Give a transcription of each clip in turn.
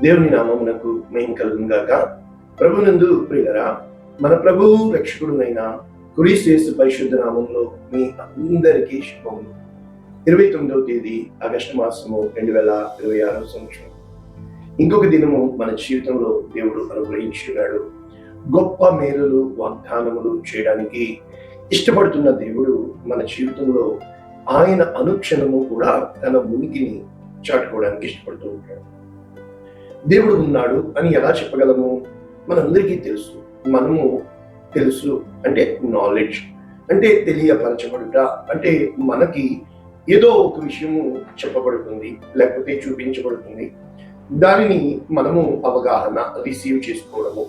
దేవుని నామమునకు మహిమ కలుగును గాక. ప్రభునందు ప్రియులరా, మన ప్రభువు రక్షకుడునైన క్రీస్తు యేసు పరిశుద్ధ నామములో మీ అందరికీ శుభములు. 29వ తేదీ ఆగస్టు మాసము 2026 సంవత్సరం. ఇంకొక దినము మన జీవితంలో దేవుడు అనుగ్రహించున్నాడు. గొప్ప మేలులు వాగ్దానములు చేయడానికి ఇష్టపడుతున్న దేవుడు మన జీవితంలో ఆయన అనుక్షణము కూడా తన ఉనికిని చాటుకోవడానికి ఇష్టపడుతూ ఉంటాడు. దేవుడు ఉన్నాడు అని ఎలా చెప్పగలము? మనందరికీ తెలుసు. మనము తెలుసు అంటే నాలెడ్జ్, అంటే తెలియపరచబడుట, అంటే మనకి ఏదో ఒక విషయము చెప్పబడుతుంది, లేకపోతే చూపించబడుతుంది. దానిని మనము అవగాహన రిసీవ్ చేసుకోవడము.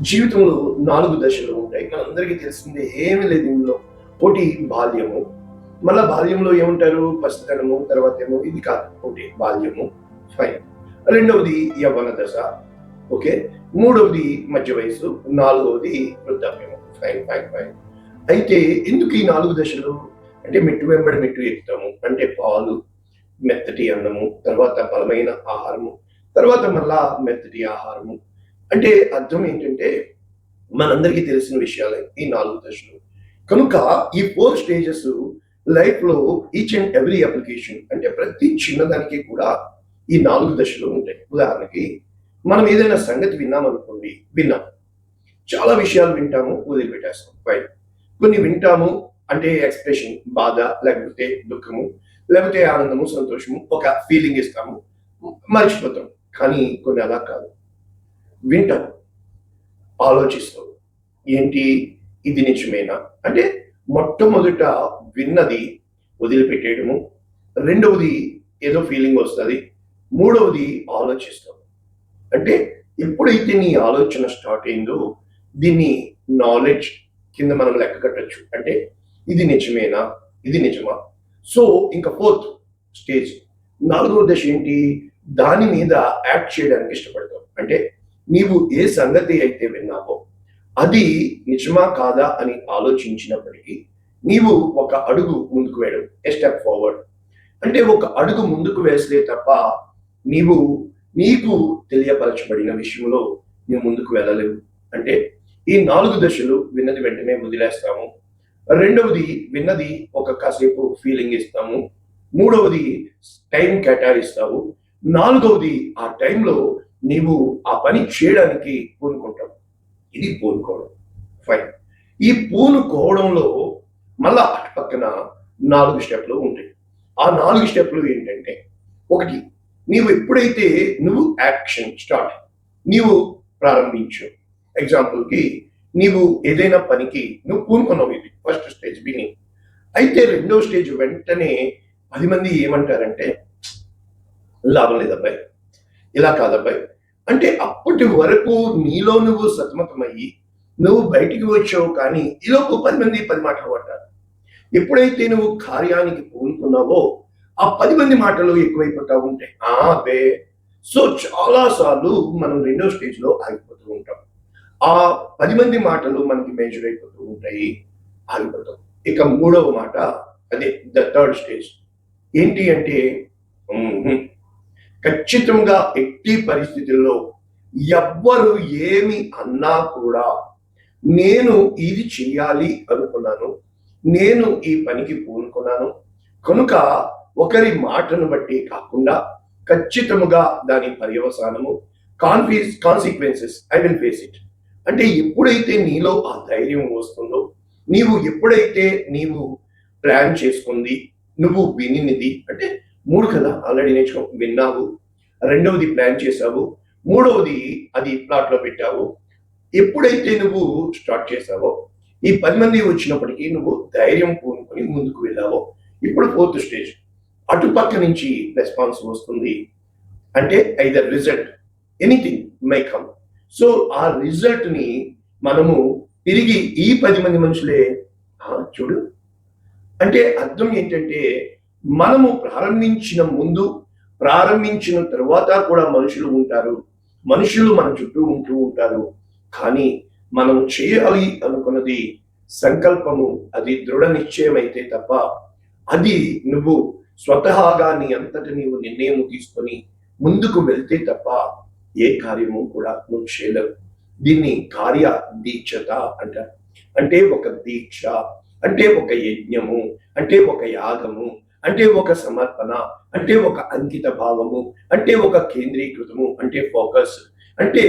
జీవితంలో 4 దశలు ఉంటాయి. మనందరికీ తెలిసిందే, ఏమీ లేదు ఇందులో. ఒకటి బాల్యము, మళ్ళా బాల్యంలో ఏముంటారు? పసితనము, తర్వాత ఏమో ఇది కాదు, ఒకటి బాల్యము, ఫైన్. రెండవది యవ్వన దశ, ఓకే. మూడవది మధ్య వయసు, నాలుగవది వృద్ధాప్యము, ఫైన్ ఫైన్ ఫైన్. అయితే ఎందుకు ఈ 4 దశలు? అంటే మెట్టు వెంబడి మెట్టు ఎక్కుతాము. అంటే పాలు, మెత్తటి అన్నము, తర్వాత బలమైన ఆహారము, తర్వాత మళ్ళా మెత్తటి ఆహారము. అంటే అర్థం ఏంటంటే మనందరికీ తెలిసిన విషయాలే ఈ 4 దశలు. కనుక ఈ 4 స్టేజెస్ లైఫ్ లో ఈచ్ అండ్ ఎవ్రీ అప్లికేషన్, అంటే ప్రతి చిన్నదానికి కూడా ఈ 4 దశలు ఉంటాయి. ఉదాహరణకి మనం ఏదైనా సంగతి విన్నామనుకోండి, విన్నాం, చాలా విషయాలు వింటాము, వదిలిపెట్టేస్తాం, ఫైన్. కొన్ని వింటాము అంటే ఎక్స్ప్రెషన్, బాధ, లేకపోతే దుఃఖము, లేకపోతే ఆనందము, సంతోషము, ఒక ఫీలింగ్ ఇస్తాము, మర్చిపోతాం. కానీ కొన్ని అలా కాదు, వింటాం, ఆలోచిస్తాం, ఏంటి ఇది నిజమేనా అంటే మొట్టమొదట విన్నది వదిలిపెట్టేయడము, రెండవది ఏదో ఫీలింగ్ వస్తుంది, మూడవది ఆలోచిస్తాం. అంటే ఎప్పుడైతే నీ ఆలోచన స్టార్ట్ అయిందో దీన్ని నాలెడ్జ్ కింద మనం లెక్క కట్టచ్చు. అంటే ఇది నిజమేనా, ఇది నిజమా. సో ఇంకా 4th స్టేజ్, 4వ దశ ఏంటి? దాని మీద యాక్ట్ చేయడానికి ఇష్టపడతాం. అంటే నీవు ఏ సంగతి అయితే విన్నావో అది నిజమా కాదా అని ఆలోచించినప్పటికీ నీవు ఒక అడుగు ముందుకు వేయడం, ఏ స్టెప్ ఫార్వర్డ్. అంటే ఒక అడుగు ముందుకు వేస్తే తప్ప నీకు తెలియపరచబడిన విషయంలో నీవు ముందుకు వెళ్ళలేవు. అంటే ఈ 4 దశలు విన్నది వెంటనే వదిలేస్తాము, రెండవది విన్నది ఒక కాసేపు ఫీలింగ్ ఇస్తాము, మూడవది టైం కేటాయిస్తావు, నాలుగవది ఆ టైంలో నీవు ఆ పని చేయడానికి పూనుకుంటావు. ఇది పూనుకోవడం, ఫైన్. ఈ పూనుకోవడంలో మళ్ళా అటు పక్కన 4 స్టెప్లు ఉంటాయి. ఆ 4 స్టెప్లు ఏంటంటే, ఒకటి, నీవు ఎప్పుడైతే యాక్షన్ స్టార్ట్, నీవు ప్రారంభించు. ఎగ్జాంపుల్కి నీవు ఏదైనా పనికి నువ్వు పూనుకున్నావు, ఇది ఫస్ట్ స్టేజ్ బిగినింగ్. అయితే 2వ స్టేజ్ వెంటనే 10 మంది ఏమంటారంటే, లాభం లేదబ్బాయి, ఇలా కాదబ్బాయి అంటే అప్పటి వరకు నీలో నువ్వు సతమతమయ్యి నువ్వు బయటికి వచ్చావు, కానీ ఈలోపు 10 మంది 10 మాటలు పడ్డారు. ఎప్పుడైతే నువ్వు కార్యానికి పూనుకున్నావో ఆ 10 మంది మాటలు ఎక్కువైపోతా ఉంటాయి. అదే సో చాలా సార్లు మనం 2వ స్టేజ్ లో ఆగిపోతూ ఉంటాం. ఆ 10 మంది మాటలు మనకి మేజర్ అయిపోతూ ఉంటాయి, ఆగిపోతాం. ఇక 3వ మాట, అదే ద 3rd స్టేజ్ ఏంటి అంటే, ఖచ్చితంగా ఎట్టి పరిస్థితుల్లో ఎవ్వరు ఏమి అన్నా కూడా నేను ఇది చెయ్యాలి అనుకున్నాను, నేను ఈ పనికి పూనుకున్నాను కనుక ఒకరి మాటను బట్టి కాకుండా ఖచ్చితముగా దాని పర్యవసానము, consequences I will face it. అంటే ఎప్పుడైతే నీలో ఆ ధైర్యం వస్తుందో, ఎప్పుడైతే నీవు ప్లాన్ చేసుకుంది, నువ్వు వినినిది, అంటే 3 కదా ఆల్రెడీ విన్నావు, రెండవది ప్లాన్ చేసావు, మూడవది అది ప్లాట్ లో పెట్టావు. ఎప్పుడైతే నువ్వు స్టార్ట్ చేసావో ఈ 10 మంది వచ్చినప్పటికీ నువ్వు ధైర్యం పూనుకొని ముందుకు వెళ్ళావో, ఇప్పుడు 4th స్టేజ్, అటుపక్క నుంచి రెస్పాన్స్ వస్తుంది. అంటే either result, anything may come. So ఆ రిజల్ట్ ని మనము తిరిగి ఈ 10 మంది మనుషులే చూడు అంటే అర్థం ఏంటంటే, మనము ప్రారంభించిన తర్వాత కూడా మనుషులు ఉంటారు, మనుషులు మన చుట్టూ ఉంటూ ఉంటారు. కానీ మనం చేయాలి అనుకున్నది సంకల్పము, అది దృఢ నిశ్చయం అయితే తప్ప, అది నువ్వు స్వతహాగా నీ అంతటి నీవు నిర్ణయం తీసుకొని ముందుకు వెళ్తే తప్ప ఏ కార్యము కూడా నువ్వు చేయలేవు. దీన్ని కార్య దీక్షత అంటారు. అంటే ఒక దీక్ష, అంటే ఒక యజ్ఞము, అంటే ఒక యాగము, అంటే ఒక సమర్పణ, అంటే ఒక అంకిత భావము, అంటే ఒక కేంద్రీకృతము, అంటే ఫోకస్, అంటే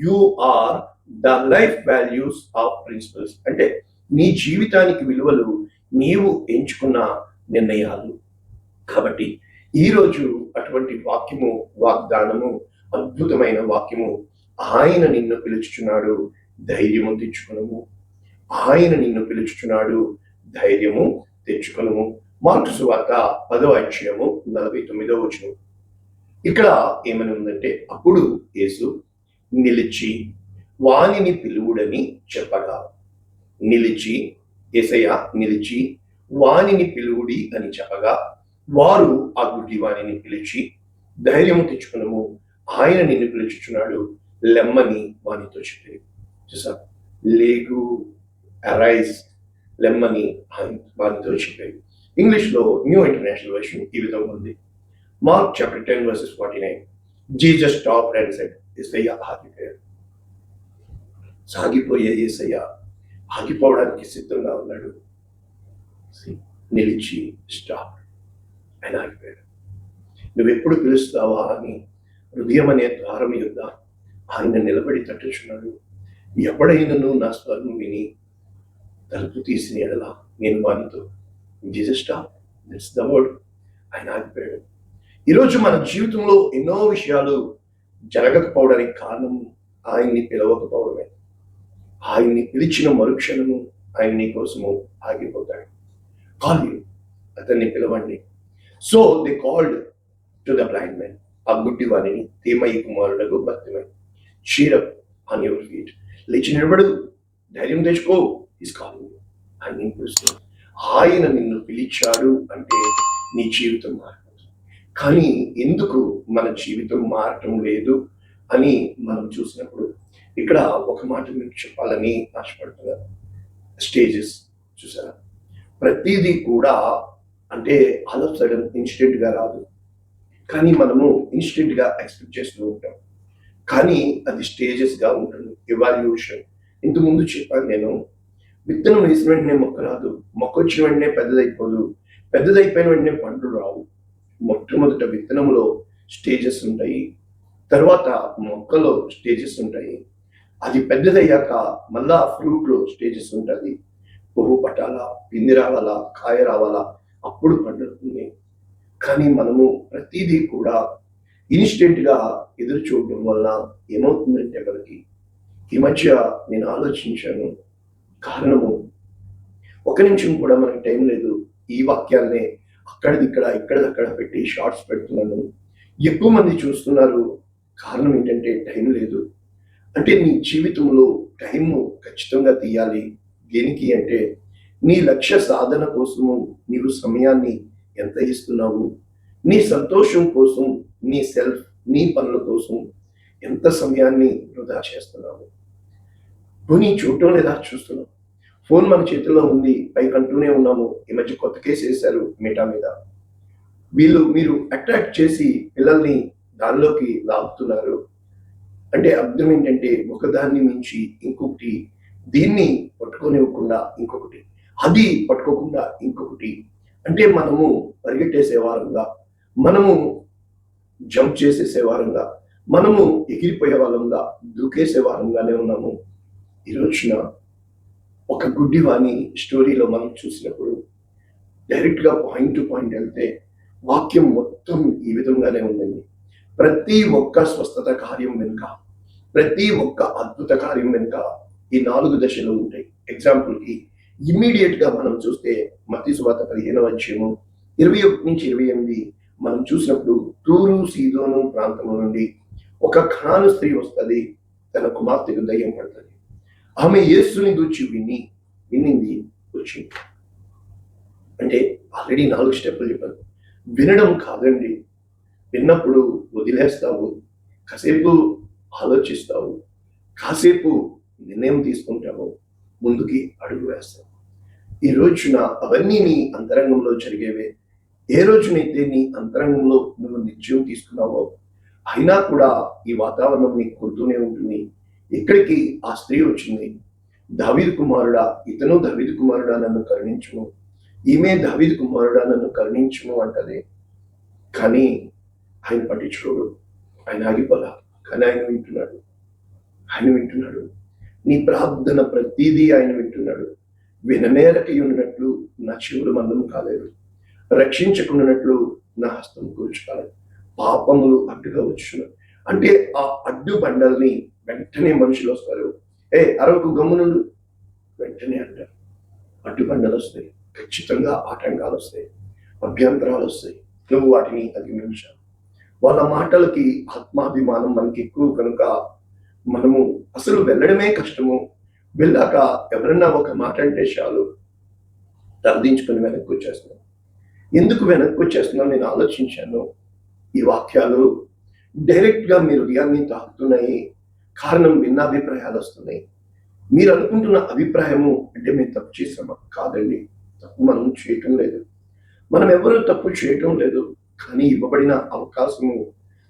you are the life values of principles, అంటే నీ జీవితానికి విలువలు నీవు ఎంచుకున్న నిర్ణయాలు. కాబట్టి ఈరోజు అటువంటి వాక్యము, వాగ్దానము, అద్భుతమైన వాక్యము. ఆయన నిన్ను పిలుచుచున్నాడు, ధైర్యము తెచ్చుకునము. ఆయన నిన్ను పిలుచుచున్నాడు, ధైర్యము తెచ్చుకునము. మార్కు సువార్త 10వ అధ్యాయము 49వ వచనం. ఇక్కడ ఏమని ఉందంటే, అప్పుడు యేసు నిలిచి వానిని పిలువుడని చెప్పగా, నిలిచి, యేసయ్య నిలిచి వానిని పిలువుడి అని చెప్పగా, వారు ఆ గుడ్డి వానిని పిలిచి ధైర్యము తెచ్చుకునము, ఆయన నిన్ను పిలుచుచున్నాడు, లెమ్మని వానితో చెప్పి. చూసా, లేగు, అరైజ్, లెమ్మని వానితో చెప్పారు. ఇంగ్లీష్లో న్యూ ఇంటర్నేషనల్ వర్షన్ ఈ విధంగా ఉంది. Mark chapter 10 verses 49. Jesus stopped and said, యేసయ్య ఆగిపోయాడు. సాగిపోయే యేసయ్య ఆగిపోవడానికి సిద్ధంగా ఉన్నాడు. నిలిచి స్టాప్, ఆయన ఆగిపోయాడు. నువ్వెప్పుడు పిలుస్తావా అని హృదయం అనే ద్వారం యొద్ద ఆయన నిలబడి తట్టుచున్నాడు. ఎప్పుడైనను నా స్వరం విని తలుపు తీసిన ఎడల నేను వానితో, Jesus stop, that's the word. ఆయన ఆగిపోయాడు. ఈరోజు మన జీవితంలో ఎన్నో విషయాలు జరగకపోవడానికి కారణం ఆయన్ని పిలవకపోవడమే. ఆయన్ని పిలిచిన మరుక్షణము ఆయన నీ కోసము ఆగిపోతాడు. కాల్ యూ, అతన్ని పిలవండి. So they called to the blind man, ఆ గుడ్డి వారిని, తీమయి కుమారుడకు భక్తిమై, చీరప్ ఆన్ యువర్ ఫీట్, లేచి నిలబడు, ధైర్యం తెచ్చుకో, ఈస్ కాలింగ్ యూ. ఆయన పిలుస్తున్నాడు. ఆయన నిన్ను పిలిచాడు అంటే నీ జీవితం మారిపోతుంది. కానీ ఎందుకు మన జీవితం మారటం లేదు అని మనం చూసినప్పుడు, ఇక్కడ ఒక మాట మీకు చెప్పాలని ఆశపడుతున్నారు. స్టేజెస్ చూసారా, ప్రతిదీ కూడా అంటే ఆల్ ఆఫ్ సడన్ ఇన్స్టెంట్ గా రాదు. కానీ మనము ఇన్స్టెంట్ గా ఎక్స్పెక్ట్ చేస్తూ ఉంటాం. కానీ అది స్టేజెస్ గా ఉంటుంది. ఎవాల్యూషన్. ఇంతకుముందు చెప్పాను నేను, విత్తనం వేసిన వెంటనే మొక్క రాదు, మొక్క వచ్చిన వెంటనే పెద్దదైపోదు, పెద్దదైపోయిన వెంటనే పండ్లు రావు. మొట్టమొదట విత్తనంలో స్టేజెస్ ఉంటాయి, తర్వాత మొక్కలో స్టేజెస్ ఉంటాయి, అది పెద్దదయ్యాక మళ్ళా ఫ్రూట్లో స్టేజెస్ ఉంటుంది. పువ్వు పట్టాలా, పిండి రావాలా, కాయ రావాలా, అప్పుడు పండుతుంది. కానీ మనము ప్రతిదీ కూడా ఇన్స్టెంట్ గా ఎదురు చూడడం వల్ల ఏమవుతుందంటే, మనకి ఈ మధ్య నేను ఆలోచించాను, కారణము ఒక నిమిషం కూడా మనకి టైం లేదు. ఈ వాక్యాలనే అక్కడిక్కడ ఇక్కడక్కడ పెట్టి షార్ట్స్ పెడుతున్నాను, ఎక్కువ మంది చూస్తున్నారు. కారణం ఏంటంటే టైం లేదు. అంటే నీ జీవితంలో టైము ఖచ్చితంగా తీయాలి. దేనికి అంటే, నీ లక్ష్య సాధన కోసము నీవు సమయాన్ని ఎంత ఇస్తున్నావు, నీ సంతోషం కోసం, నీ సెల్ఫ్, నీ పనుల కోసం ఎంత సమయాన్ని వృధా చేస్తున్నావు. పోనీ చూడటం లేదా, చూస్తున్నావు. ఫోన్ మన చేతిలో ఉంది, పైకి అంటూనే ఉన్నాము. ఈ మధ్య కొత్త కేసు వేశారు మెటా మీద. మీరు అట్రాక్ట్ చేసి పిల్లల్ని దానిలోకి లాగుతున్నారు. అంటే అర్థం ఏంటంటే, ఒకదాన్ని మించి ఇంకొకటి, దీన్ని పట్టుకోనివ్వకుండా ఇంకొకటి, అది పట్టుకోకుండా ఇంకొకటి. అంటే మనము పరిగెట్టేసే వారంగా, మనము జంప్ చేసేసే వారంగా, మనము ఎగిరిపోయే వాళ్ళంగా, దూకేసే వారంగానే ఉన్నాము. ఈరోజున ఒక గుడ్డివాణి స్టోరీలో మనం చూసినప్పుడు డైరెక్ట్ గా పాయింట్ టు పాయింట్ వెళ్తే, వాక్యం మొత్తం ఈ విధంగానే ఉందండి. ప్రతి ఒక్క స్వస్థత కార్యం వెనుక, ప్రతి ఒక్క అద్భుత కార్యం వెనుక ఈ 4 దశలు ఉంటాయి. ఎగ్జాంపుల్ కి ఇమ్మీడియట్ గా మనం చూస్తే మత్తయి సువార్త 15వ అధ్యాయము 21 నుంచి 28 మనం చూసినప్పుడు, తూరు సీదోను ప్రాంతం నుండి ఒక కనాను స్త్రీ వస్తుంది, తన కుమార్తెకు దయ్యం పడుతుంది. ఆమె యేసుని గూర్చి వినింది వచ్చింది. అంటే ఆల్రెడీ 4 స్టెప్పులు చెప్పాను. వినడం కాదండి, విన్నప్పుడు వదిలేస్తావు, కాసేపు ఆలోచిస్తావు, కాసేపు నిర్ణయం తీసుకుంటావు, ముందుకి అడుగు వేస్తావు. ఈ రోజున అవన్నీ నీ అంతరంగంలో జరిగేవే. ఏ రోజునైతే నీ అంతరంగంలో నువ్వు నిత్యం తీసుకున్నావో, అయినా కూడా ఈ వాతావరణం నీకు కొడుతూనే ఉంటుంది. ఎక్కడికి ఆ స్త్రీ వచ్చింది, దావీదు కుమారుడా, ఇతను దావీదు కుమారుడా నన్ను కరుణించుము, ఈమె దావీదు కుమారుడా నన్ను కరుణించుము అంటది. కానీ ఆయన పట్టించుకోడు, ఆయన ఆగిపోలా. కానీ ఆయన వింటున్నాడు. నీ ప్రార్థన ప్రతిదీ ఆయన వింటున్నాడు. విననేరకి ఉన్నట్లు నా చెవులు మందం కాలేదు, రక్షించకుండానట్లు నా హస్తం కూర్చుకోలేదు. పాపములు అడ్డుగా వచ్చును అంటే ఆ అడ్డు బండల్ని వెంటనే మనుషులు వస్తారు. అరవకు గమ్మునుండు, వెంటనే అంటారు. అడ్డు బండలు వస్తాయి, ఖచ్చితంగా ఆటంకాలు వస్తాయి, అభ్యంతరాలు వస్తాయి. నువ్వు వాటిని అధిగమించాలి. వాళ్ళ మాటలకి ఆత్మాభిమానం మనకి ఎక్కువ కనుక మనము అసలు వెళ్ళడమే కష్టము. వెళ్ళాక ఎవరన్నా ఒక మాట అంటే చాలు తలదించుకొని వెనక్కి వచ్చేస్తున్నాం. ఎందుకు వెనక్కి వచ్చేస్తున్నాం నేను ఆలోచించాను. ఈ వాక్యాలు డైరెక్ట్గా మీ హృదయాన్ని తాకుతున్నాయి. కారణం భిన్నాభిప్రాయాలు వస్తున్నాయి. మీరు అనుకుంటున్న అభిప్రాయము అంటే మేము తప్పు చేసామా? కాదండి, తప్పు మనం చేయటం లేదు. మనం ఎవరూ తప్పు చేయటం లేదు. కానీ ఇవ్వబడిన అవకాశము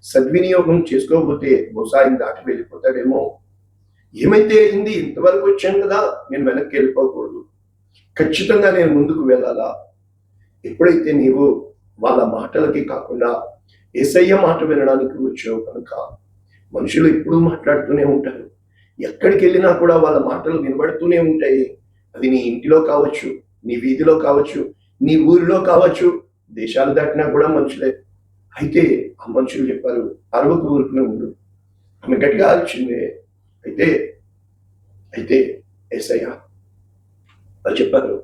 సద్వినియోగం చేసుకోకపోతే బహుశా ఆయన దాటి వెళ్ళిపోతాడేమో. ఏమైతే అయింది, ఇంతవరకు వచ్చాను కదా, నేను వెనక్కి వెళ్ళిపోకూడదు, ఖచ్చితంగా నేను ముందుకు వెళ్ళాలా. ఎప్పుడైతే నీవు వాళ్ళ మాటలకి కాకుండా యేసయ్య మాట వినడానికి వచ్చావు కనుక, మనుషులు ఎప్పుడూ మాట్లాడుతూనే ఉంటారు. ఎక్కడికి వెళ్ళినా కూడా వాళ్ళ మాటలు వినబడుతూనే ఉంటాయి. అది నీ ఇంటిలో కావచ్చు, నీ వీధిలో కావచ్చు, నీ ఊరిలో కావచ్చు, దేశాలు దాటినా కూడా మనుషులే. అయితే ఆ మనుషులు చెప్పారు, అరవకు ఊరుకునే ఉండు. ఆమె గట్టిగా ఆలోచిందే. అయితే యేసయ్య వాళ్ళు చెప్పారు,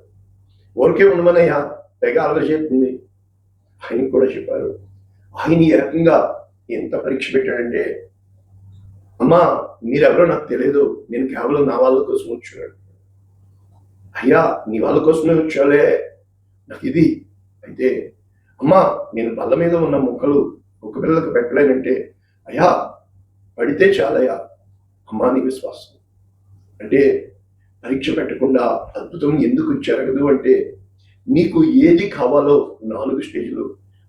ఊరికే ఉండమనయ్యా, తెగ ఆలోచిస్తుంది. ఆయనకు కూడా చెప్పారు. ఆయన ఈ రకంగా ఎంత పరీక్ష పెట్టాడంటే, అమ్మా మీరెవరో నాకు తెలియదు, నేను కేవలం నా వాళ్ళ కోసం వచ్చాడు. అయ్యా నీ వాళ్ళ కోసమే వచ్చాలే, నాకు ఇది. అయితే అమ్మా నేను బల్ల మీద ఉన్న మొక్కలు ఒక పిల్లలకు పెట్టలేనంటే, అయ్యా పడితే చాలయ్యా. అమ్మా నీ విశ్వాసం అంటే పరీక్ష పెట్టకుండా అద్భుతం ఎందుకు జరగదు అంటే, నీకు ఏది కావాలో 4 స్టేజ్లు.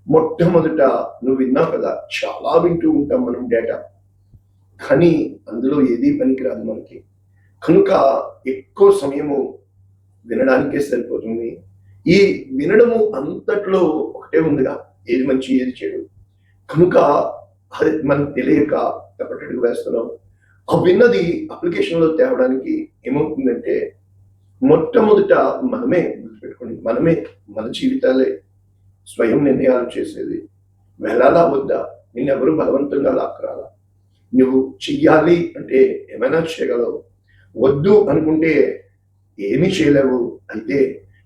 మొట్టమొదట నువ్వు విన్నావు కదా, చాలా వింటూ ఉంటాం మనం డేటా, కానీ అందులో ఏది పనికిరాదు మనకి. కనుక ఎక్కువ సమయము వినడానికే సరిపోతుంది. ఈ వినడము అంతట్లో ఒకటే ఉందిగా, ఏది మంచి ఏది చెడు. కనుక అది మనకు తెలియక తప్పటడుగు వేస్తున్నాం. ఆ విన్నది అప్లికేషన్లో తేవడానికి ఏమవుతుందంటే, మొట్టమొదట మనమే గుర్తుపెట్టుకోండి, మనమే మన జీవితాలే స్వయం నిర్ణయాలు చేసేది. వెళ్ళాలా వద్దా, నిన్నెవరు బలవంతంగా లాక్కరాలా. నువ్వు చెయ్యాలి అంటే ఏమైనా చేయగలవు, వద్దు అనుకుంటే ఏమీ చేయలేవు. అయితే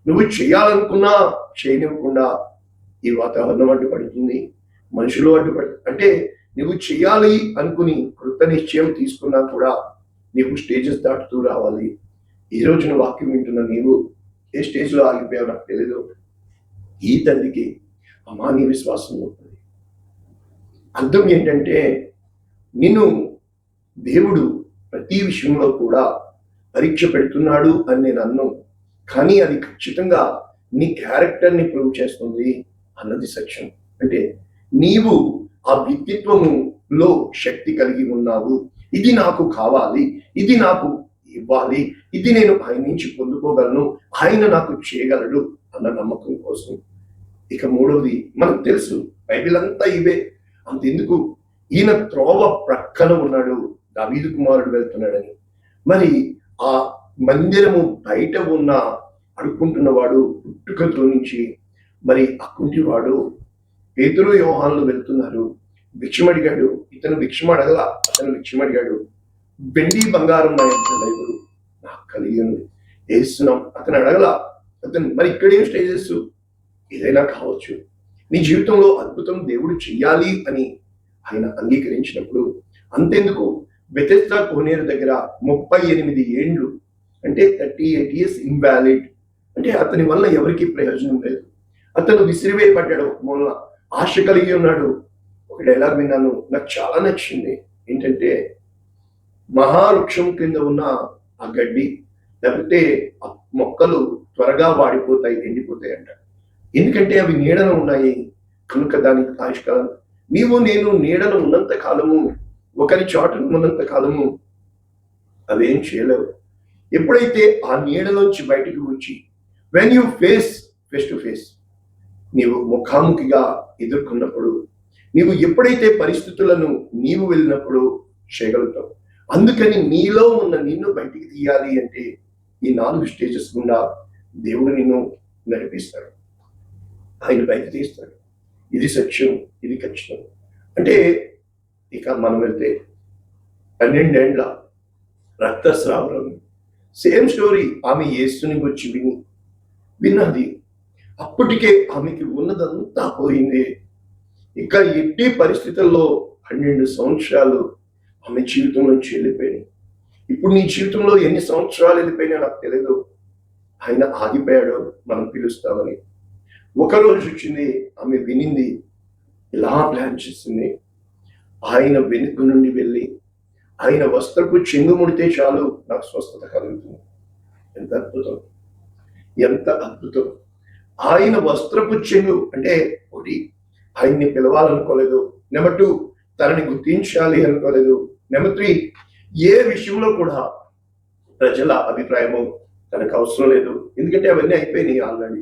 నువ్వు చేయాలనుకున్నా చేయనివ్వకుండా ఈ వాతావరణం అడ్డుపడుతుంది, మనుషులు అడ్డుపడుతుంది. అంటే నువ్వు చేయాలి అనుకుని కృత నిశ్చయం తీసుకున్నా కూడా నీవు స్టేజెస్ దాటుతూ రావాలి. ఈ రోజున వాక్యం వింటున్న నీవు ఏ స్టేజ్లో ఆగిపోయావు నాకు తెలీదు. ఈ తల్లికి అమ్మా నీ విశ్వాసం ఉంటుంది. అర్థం ఏంటంటే, నిన్ను దేవుడు ప్రతి విషయంలో కూడా పరీక్ష పెడుతున్నాడు అని నేను అన్నాను. కానీ అది ఖచ్చితంగా నీ క్యారెక్టర్ని ప్రూవ్ చేస్తుంది అన్నది సత్యం. అంటే నీవు ఆ వ్యక్తిత్వములో శక్తి కలిగి ఉన్నావు. ఇది నాకు కావాలి, ఇది నాకు ఇవ్వాలి, ఇది నేను ఆయన నుంచి పొందుకోగలను, ఆయన నాకు చేయగలడు అన్న నమ్మకం కోసం. ఇక మూడవది మనకు తెలుసు, బైబిల్ అంతా ఇవే. అంతెందుకు, ఈయన త్రోవ ప్రక్కన ఉన్నాడు, దావీదు కుమారుడు వెళ్తున్నాడని. మరి ఆ మందిరము బయట ఉన్న అడుక్కుంటున్నవాడు పుట్టుకతో నుంచి మరి ఆ కుంటివాడు పేతురు యోహానులు వెళ్తున్నారు. భిక్షమడిగాడు. ఇతను భిక్షమడగల, అతను భిక్షమడిగాడు. వెండి బంగారం నా యొక్క లేదు, నాకు కలిగి వేస్తున్నాం. అతను అడగల. అతను మరి ఇక్కడేం స్టేజెస్ ఏదైనా కావచ్చు. నీ జీవితంలో అద్భుతం దేవుడు చెయ్యాలి అని ఆయన అంగీకరించినప్పుడు, అంతెందుకు బెతెస్దా కోనేరు దగ్గర 38 ఏండ్లు అంటే 38 years ఇన్వాలిడ్. అంటే అతని వల్ల ఎవరికి ప్రయోజనం లేదు. అతను విసిరివేయబడ్డాడు. మూలన ఆశ కలిగి ఉన్నాడు. ఒక డైలాగ్ విన్నాను, నాకు చాలా నచ్చింది. ఏంటంటే, మహావృక్షం కింద ఉన్న ఆ గడ్డి లేకపోతే ఆ మొక్కలు త్వరగా వాడిపోతాయి, ఎండిపోతాయి అంట. ఎందుకంటే అవి నీడలో ఉన్నాయి కనుక దానికి ఆయుష్కాలం. నీవు నేను నీడను ఉన్నంత కాలము, ఒకరి చాటును ఉన్నంత కాలము అవేం చేయలేవు. ఎప్పుడైతే ఆ నీడలోంచి బయటకు వచ్చి when you face to face, నీవు ముఖాముఖిగా ఎదుర్కొన్నప్పుడు, నీవు ఎప్పుడైతే పరిస్థితులను నీవు వెళ్ళినప్పుడు చేయగలుగుతావు. అందుకని నీలో ఉన్న నిన్ను బయటికి తీయాలి అంటే ఈ 4 స్టేజెస్ గుండా దేవుడు నిన్ను నడిపిస్తాడు, ఆయన బయట తీస్తాడు. ఇది సత్యం, ఇది ఖచ్చితం. అంటే ఇక మనం వెళ్తే 12 ఏండ్ల రక్తస్రావం, సేమ్ స్టోరీ. ఆమె యేసుని వచ్చి విన్నది. అప్పటికే ఆమెకి ఉన్నదంతా పోయింది. ఇక ఎట్టి పరిస్థితుల్లో 12 సంవత్సరాలు ఆమె జీవితం నుంచి వెళ్ళిపోయినాయి. ఇప్పుడు నీ జీవితంలో ఎన్ని సంవత్సరాలు వెళ్ళిపోయినా నాకు తెలియదు. ఆయన ఆగిపోయాడు మనం పిలుస్తామని. ఒకరోజు వచ్చింది, ఆమె వినింది, ఇలా ప్లాన్ చేసింది. ఆయన వెనుక నుండి వెళ్ళి ఆయన వస్త్రపు చెంగు ముడితే చాలు నాకు స్వస్థత కలుగుతుంది. ఎంత అద్భుతం, ఎంత అద్భుతం. ఆయన వస్త్రపు చెంగు అంటే ఒకటి, ఆయన్ని పిలవాలనుకోలేదు. నెంబర్ 2, తనని గుర్తించాలి అనుకోలేదు. నెంబర్ 3, ఏ విషయంలో కూడా ప్రజల అభిప్రాయము తనకు అవసరం లేదు, ఎందుకంటే అవన్నీ అయిపోయినాయి ఆల్రెడీ.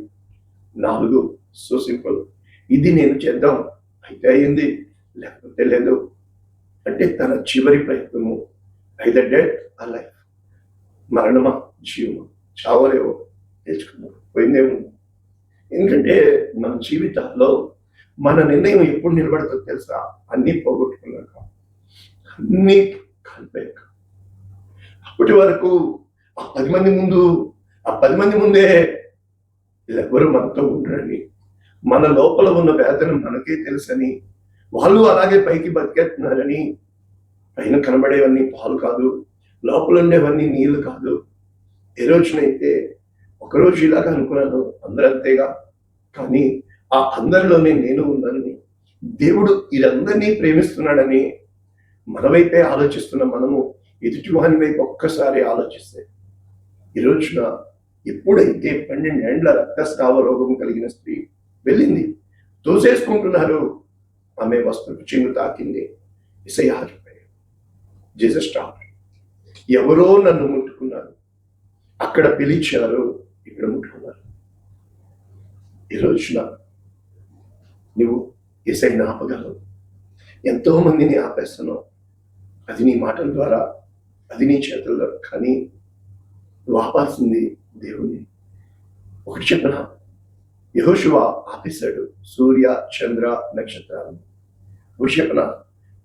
4, so simple. ఇది నేను చేద్దాం, అయితే అయింది, లేకపోతే లేదు. అంటే తన చివరి ప్రయత్నము, ఐదర్ డెత్ ఆర్ లైఫ్, మరణమా జీవమా, చావలేవో తెచ్చుకున్నాం, పోయిందేమో. ఎందుకంటే మన జీవితాల్లో మన నిర్ణయం ఎప్పుడు నిలబడుతుందో తెలుసా? అన్నీ పోగొట్టుకున్నాక, అన్నీ కలిపాక. అప్పటి వరకు ఆ 10 మంది ముందే ఎవరు మనతో ఉండరని, మన లోపల ఉన్న వేదన మనకే తెలుసని, వాళ్ళు అలాగే పైకి బతికేస్తున్నారని, పైన కనబడేవన్నీ పాలు కాదు, లోపల ఉండేవన్నీ నీళ్లు కాదు. ఏ రోజునైతే ఒకరోజు ఇలాగా అనుకున్నాను, అందరూ అంతేగా, కానీ ఆ అందరిలోనే నేను ఉన్నానని, దేవుడు వీరందరినీ ప్రేమిస్తున్నాడని మన వైపే ఆలోచిస్తున్న మనము ఎదుటి వాని వైపు ఒక్కసారి ఆలోచిస్తే, ఈ రోజున ఎప్పుడైతే 12 ఏండ్ల రక్తస్రావ రోగం కలిగిన స్త్రీ వెళ్ళింది, తోసేసుకుంటున్నారు, ఆమె వస్త్రపు చెంగు తాకింది, యేసయ్య ఆగిపోయాడు. Jesus stop. ఎవరో నన్ను ముట్టుకున్నారు, అక్కడ పిలిచారు, ఇక్కడ ముట్టుకున్నారు. ఈ రోజున నువ్వు యేసయ్యని ఆపగలవు. ఎంతో మందిని ఆపేస్తున్నావు, అది నీ మాటల ద్వారా, అది నీ చేతుల్లో. కానీ నువ్వు ఆపాల్సింది దేవుణ్ణి. ఒకటి చెప్పనా, యెహోషువ ఆపేశాడు సూర్య చంద్ర నక్షత్రాలను. ఒకటి చెప్పనా,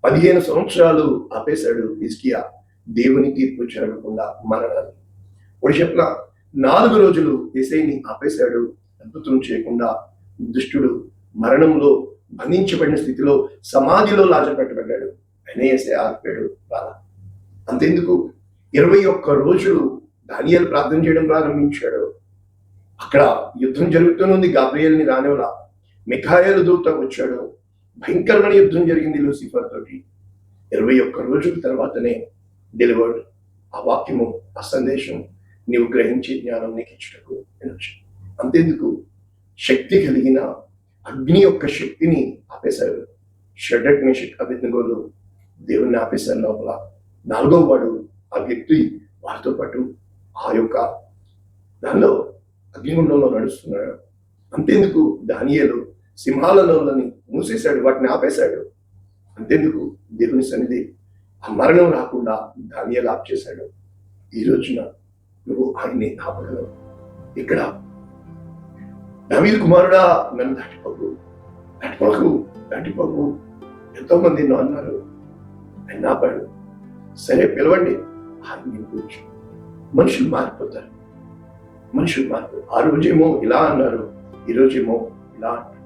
15 సంవత్సరాలు ఆపేశాడు హిజ్కియా దేవుని తీర్పు జరగకుండా మరణాన్ని. ఒకటి చెప్పనా, 4 రోజులు యేసయ్యని ఆపేశాడు అద్భుతం చేయకుండా. దుష్టుడు మరణంలో బంధించబడిన స్థితిలో సమాధిలో లాజపెట్టబడ్డాడు, ఆయన యేసయ్య ఆగిపోయాడు. అంతెందుకు, 21 రోజులు దానియేలు ప్రార్థన చేయడం ప్రారంభించాడు. అక్కడ యుద్ధం జరుగుతూనే గాబ్రియేల్ని రానివలా, మిఖాయేలు దూత వచ్చాడు, భయంకరమైన యుద్ధం జరిగింది లూసిఫర్ తోటి. 21 రోజుల తర్వాతనే డెలివర్డ్ ఆ వాక్యము, ఆ సందేశం నీవు గ్రహించే జ్ఞానం నీకు ఇచ్చుటకు వినొచ్చు. అంతెందుకు, శక్తి కలిగిన అగ్ని యొక్క శక్తిని ఆపేశారు. షడ్రక్ మేషక్ అబేద్నెగోలు దేవుణ్ణి ఆపేశారు లోపల. 4వ వాడు ఆ వ్యక్తి వారితో పాటు ఆ యొక్క దానిలో అగ్నిగుండంలో నడుస్తున్నాడు. అంతెందుకు, దానియేలు సింహాలలోని మూసేశాడు, వాటిని ఆపేశాడు. అంతెందుకు, దేవుని సన్నిధి ఆ మరణం రాకుండా దానియేలు ఆప్ చేశాడు. ఈ రోజున నువ్వు ఆయన్ని ఆపగలవు. ఇక్కడ దావీదు కుమారుడా నన్ను దాటిపోకు ఎంతో మంది ఎన్నో అన్నారు, ఆయన ఆపాడు. సరే పిలవండి, ఆయన గురించి. మనుషులు మారిపోతారు. ఆ రోజేమో ఇలా అన్నారు, ఈ రోజేమో ఇలా అంటారు.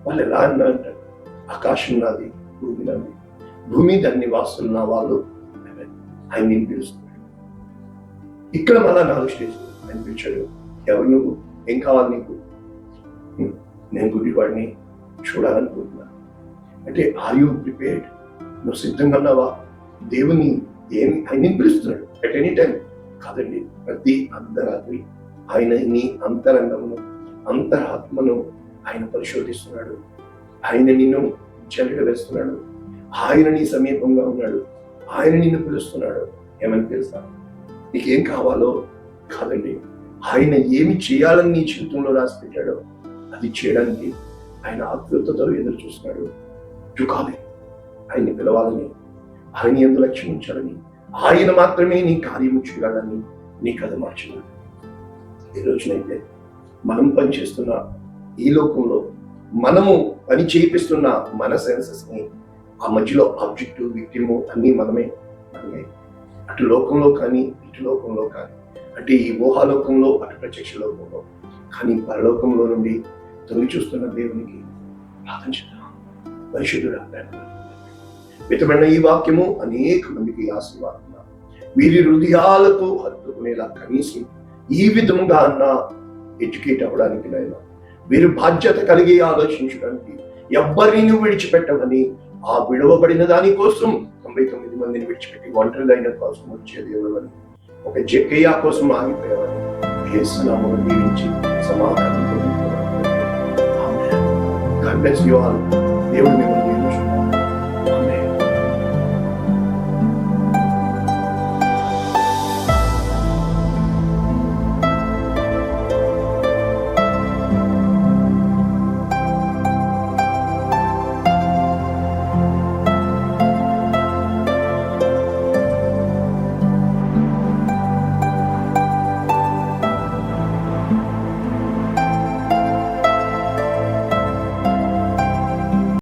వాళ్ళు ఎలా అన్నారు? ఆకాశం నాది, భూమి నాది, భూమి దాని నివాసులు నా వాళ్ళు, ఆయన నేను పిలుస్తున్నాడు. ఇక్కడ మళ్ళా 4 స్టేజ్ ఆయన పిలిచాడు. ఎవరు నువ్వు, ఏం కావాలి నీకు? నేను గుడ్డివాడిని, చూడాలనుకుంటున్నా. అంటే ఆర్ యూ ప్రిపేర్డ్? నువ్వు సిద్ధంగా ఉన్నావా? దేవుని ఆయన పిలుస్తున్నాడు అట్ ఎనీ టైం. కాదండి, ప్రతి అర్ధరాత్రి ఆయన నీ అంతరంగమును, అంతరాత్మను ఆయన పరిశోధిస్తున్నాడు. ఆయన నిన్ను జల్లెడ వేస్తున్నాడు. ఆయన నీ సమీపంగా ఉన్నాడు. ఆయన నిన్ను పిలుస్తున్నాడు. ఏమని తెలుసా? నీకేం కావాలో కాదండి, ఆయన ఏమి చేయాలని నీ జీవితంలో రాసి పెట్టాడో అది చేయడానికి ఆయన ఆతృతతో ఎదురు చూస్తున్నాడు. కాదు, ఆయన్ని పిలవాలని, ఆయన యందు లక్ష్యం ఉంచాలని, ఆయన మాత్రమే నీ కార్యము చేయాలని నీ కథ మార్చాడు. ఈ రోజునైతే మనం పనిచేస్తున్న ఈ లోకంలో మనము పని చేపిస్తున్న మన సెన్సెస్ ని, ఆ మధ్యలో ఆబ్జెక్టివ్ విక్టిము అన్నీ మనమే. అటు లోకంలో కానీ ఇటు లోకంలో కానీ, అంటే ఈ ఊహాలోకంలో అటు ప్రత్యక్ష లోకంలో కానీ, పరలోకంలో నుండి తొంగి చూస్తున్న దేవునికి ప్రార్థన చేద్దాం. పరిశుద్ధుడా, మితమైన ఈ వాక్యము అనేక మందికి ఆశీర్వాదం, వీరి హృదయాలకు హత్తుకునేలా కనీసం ఈ విధముగా అన్న ఎడ్యుకేట్ అవ్వడానికి నైనా, వీరు బాధ్యత కలిగి ఆలోచించడానికి, ఎవ్వరిని విడిచిపెట్టమని, ఆ విడవబడిన దానికోసం 99 మందిని విడిచిపెట్టి ఒంటరిదైన కోసం వచ్చే దేవుడని, ఒక జక్కయ్య కోసం ఆగిపోయేవాడిని యేసు నామములో దీవించి సమాధానం పొందుతున్నాను. ఆమేన్. God bless you all. దేవుడు మిమ్మల్ని